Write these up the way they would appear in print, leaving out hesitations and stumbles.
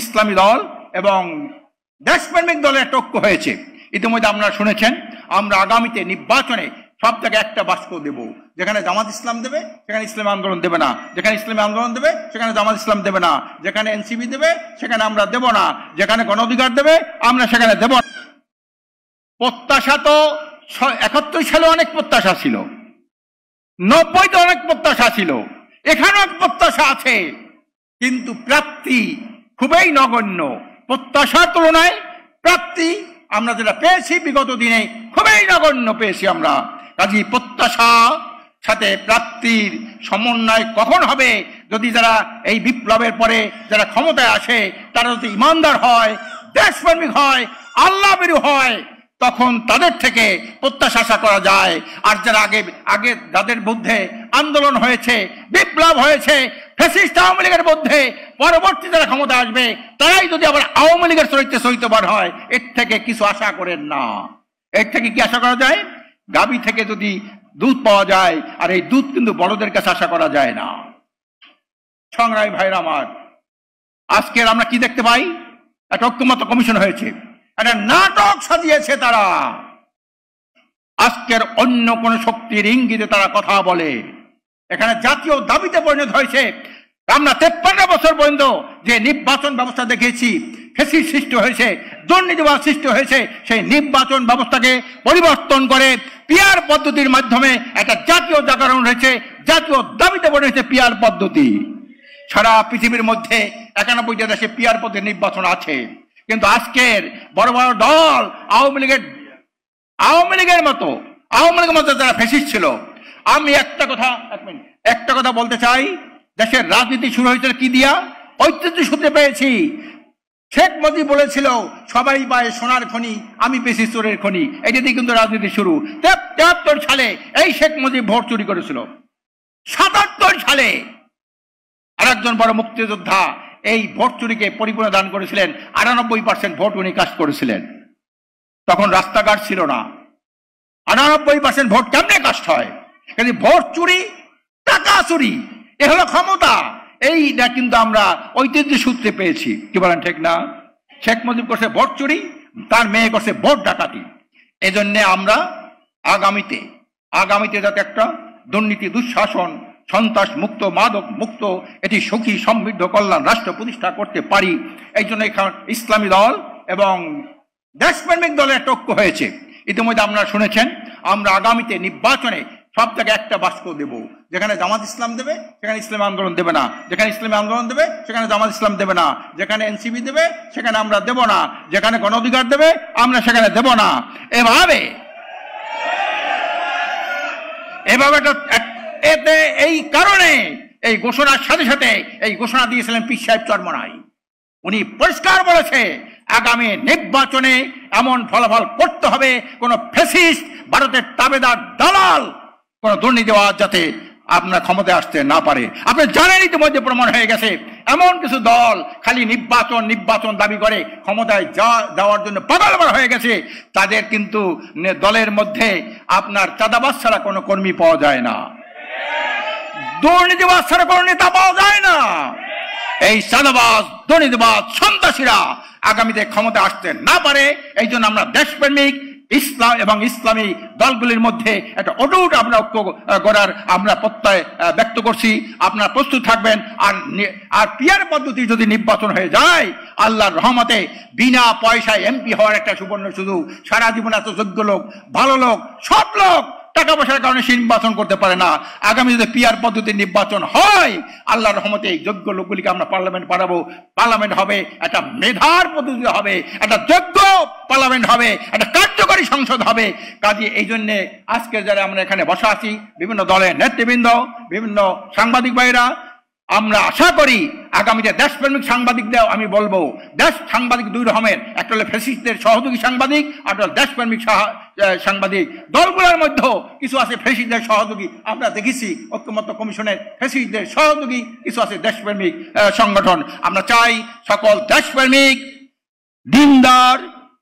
ইসলামী দল এবং দেশপ্রেমিক দলের একটা ঐক্য হয়েছে। ইতিমধ্যে আপনারা শুনেছেন, আমরা আগামীতে নির্বাচনে সব জায়গায় একটা বাক্স দেব। যেখানে জামাত ইসলাম দেবে সেখানে ইসলামী আন্দোলন দেবে না, যেখানে ইসলামী আন্দোলন দেবে সেখানে জামাত ইসলাম দেবে না, যেখানে এনসিপি দেবে সেখানে আমরা দেব না, যেখানে গণ অধিকার দেবে আমরা সেখানে দেব না। প্রত্যাশা তো 71 সালে অনেক প্রত্যাশা ছিল, 90-তে অনেক প্রত্যাশা ছিল, এখানেও এক প্রত্যাশা আছে, কিন্তু প্রাপ্তি খুবই নগণ্য। প্রত্যাশার তুলনায় প্রাপ্তি আমরা যেটা পেয়েছি বিগত দিনে খুবই নগণ্য পেয়েছি আমরা। কাজী প্রত্যাশা সাথে প্রাপ্তির সমন্বয় কখন হবে? যদি যারা এই বিপ্লবের পরে যারা ক্ষমতায় আসে তারা যদি ইমানদার হয়, দেশপ্রেমিক হয়, আল্লাহভীরু হয়, তখন তাদের থেকে প্রত্যাশা আশা করা যায়। আর যারা আগে যাদের মধ্যে আন্দোলন হয়েছে, বিপ্লব হয়েছে ফ্যাসিস্ট আওয়ামী লীগের মধ্যে, পরবর্তী যারা ক্ষমতা আসবে তারাই যদি আবার আওয়ামী লীগের চরিত্রবান হয়, এর থেকে কিছু আশা করেন না। এর থেকে কি আশা করা যায়? গাভী থেকে যদি দুধ পাওয়া যায়, আর এই দুধ কিন্তু বড়দের কাছে আশা করা যায় না। সংগ্রামী ভাইরা আমার, আজকের আমরা কি দেখতে পাই? একটা ঐক্যমত্য কমিশন হয়েছে, একটা নাটক সাজিয়েছে তারা। আজকের অন্য কোন শক্তির ইঙ্গিতে তারা কথা বলে। এখানে জাতীয় দাবিতে পরিণত হয়েছে। আমরা 53 বছর পর্যন্ত যে নির্বাচন ব্যবস্থা দেখেছি, ফ্যাসিস্ট সৃষ্টি হয়েছে, দুর্নীতিবাদ সৃষ্টি হয়েছে, সেই নির্বাচন ব্যবস্থাকে পরিবর্তন করে পিআর পদ্ধতির মাধ্যমে একটা জাতীয় জাগরণ হয়েছে, জাতীয় দাবিতে পরিণত হয়েছে পিআর পদ্ধতি। সারা পৃথিবীর মধ্যে 91টা দেশে পিআর পদ্ধতির নির্বাচন আছে, কিন্তু আজকের বড় বড় দল আওয়ামী লীগের মতো যারা ফ্যাসিস্ট ছিল, আমি একটা কথা বলতে চাই। দেশের রাজনীতি শুরু হয়েছিল কি দিয়া? ঐতিহ্য সূত্রে পেয়েছি। শেখ মুজিব বলেছিল সবাই পায় সোনার খনি, আমি পেয়েছি চোরের খনি। এটা দিয়ে কিন্তু রাজনীতি শুরু। 73 সালে এই শেখ মুজিব ভোট চুরি করেছিল। 77 সালে আরেকজন বড় মুক্তিযোদ্ধা এই ভোট চুরিকে পরিপূর্ণ দান করেছিলেন। 98% ভোট উনি কাজ করেছিলেন। তখন রাস্তাঘাট ছিল না। 98% ভোট কেমনে কাস্ট হয়? কিন্তু ভোট চুরি, টাকা চুরি, এ হলো ক্ষমতা। এইটা কিন্তু আমরা ঐতিহ্য সূত্রে পেয়েছি। কি বলেন, ঠিক না? শেখ মুজিব করছে ভোট চুরি, তার মেয়ে করছে ভোট ডাকাতি। এজন্য আমরা আগামীতে যাতে একটা দুর্নীতি, দুঃশাসন, সন্ত্রাস মুক্ত, মাদক মুক্ত, এটি সুখী সমৃদ্ধ কল্যাণ রাষ্ট্র প্রতিষ্ঠা করতে পারি, এই জন্য এখানে ইসলামী দল এবং দেশপ্রেমিক দলের একটা ঐক্য হয়েছে। ইতিমধ্যে আপনারা শুনেছেন, আমরা আগামীতে নির্বাচনে সব জায়গায় একটা বাক্স দেব। যেখানে জামাত ইসলাম দেবে সেখানে ইসলামী আন্দোলন দেবে না, যেখানে ইসলামী আন্দোলন দেবে সেখানে জামাত ইসলাম দেবে না, যেখানে এনসিপি দেবে সেখানে আমরা দেব না, যেখানে গণ অধিকার দেবে আমরা সেখানে দেব না। এভাবে এতে এই কারণে এই ঘোষণার সাথে সাথে এই ঘোষণা দিয়েছিলেন পীর সাহেব চরমনাই। উনি পরিষ্কার বলেছে আগামী নির্বাচনে এমন ফলাফল করতে হবে কোন ফ্যাসিস্ট, ভারতের তাবেদার দালাল, কোন দুর্নীতিবাজ যাতে আপনার ক্ষমতায় আসতে না পারে। আপনি জানেন ইতিমধ্যে প্রমাণ হয়ে গেছে এমন কিছু দল খালি নির্বাচন দাবি করে ক্ষমতায় যাওয়ার জন্য পাগল হয়ে গেছে। তাদের কিন্তু দলের মধ্যে আপনার চাঁদাবাজ ছাড়া কোনো কর্মী পাওয়া যায় না, দুর্নীতিবাজ ছাড়া কোনো নেতা পাওয়া যায় না। এই চাঁদাবাজ, দুর্নীতিবাজ, সন্ত্রাসীরা আগামীতে ক্ষমতা আসতে না পারে। এই জন্য আমরা দেশপ্রেমিক ইসলাম এবং ইসলামী দলগুলির মধ্যে একটা অটুট আমরা ঐক্য করার আমরা প্রত্যয় ব্যক্ত করছি। আপনারা প্রস্তুত থাকবেন। আর পিআর পদ্ধতি যদি নির্বাচন হয়ে যায়, আল্লাহর রহমতে বিনা পয়সায় এমপি হওয়ার একটা সুবর্ণ সুযোগ। সারা জীবন এত যোগ্য লোক, ভালো লোক, সব লোক টাকা পয়সার কারণে সে নির্বাচন করতে পারে না। আগামী যদি পিআর পদ্ধতির নির্বাচন হয়, আল্লাহর রহমতে এই যোগ্য লোকগুলিকে আমরা পার্লামেন্ট পাঠাবো। পার্লামেন্ট হবে একটা মেধার পদ্ধতি হবে, একটা যোগ্য পার্লামেন্ট হবে, একটা কার্যকরী সংসদ হবে। কাজে এই জন্য আজকে যারা আমরা এখানে বসা আছি, বিভিন্ন দলের নেতৃবৃন্দ, বিভিন্ন সাংবাদিক ভাইরা, আমরা আশা করি আগামীতে দেশপ্রেমিক সাংবাদিকদের আমি বলবো, সাংবাদিক দুই রকমের, একটা হলো ফ্যাসিস্টদের সহযোগী সাংবাদিক, আর একটা দেশপ্রেমিক সাংবাদিক। দলগুলোর মধ্যেও কিছু আছে ফ্যাসিস্টদের সহযোগী, আমরা দেখেছি ঐক্যমত্য কমিশনের ফ্যাসিস্টদের সহযোগী, কিছু আছে দেশপ্রেমিক সংগঠন। আমরা চাই সকল দেশপ্রেমিক, দিনদার,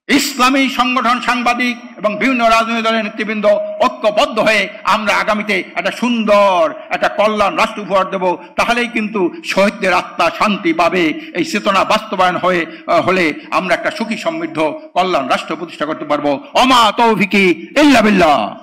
ইসলামী সংগঠন, সাংবাদিক এবং বিভিন্ন রাজনৈতিক দলের নেতৃবৃন্দ ঐক্যবদ্ধ হয়ে আমরা আগামীতে একটা সুন্দর একটা কল্যাণ রাষ্ট্র উপহার দেব। তাহলেই কিন্তু শহীদদের আত্মা শান্তি পাবে। এই চেতনা বাস্তবায়ন হলে আমরা একটা সুখী সমৃদ্ধ কল্যাণ রাষ্ট্র প্রতিষ্ঠা করতে পারবো। অমা তৌফিকি ইল্লা বিল্লাহ।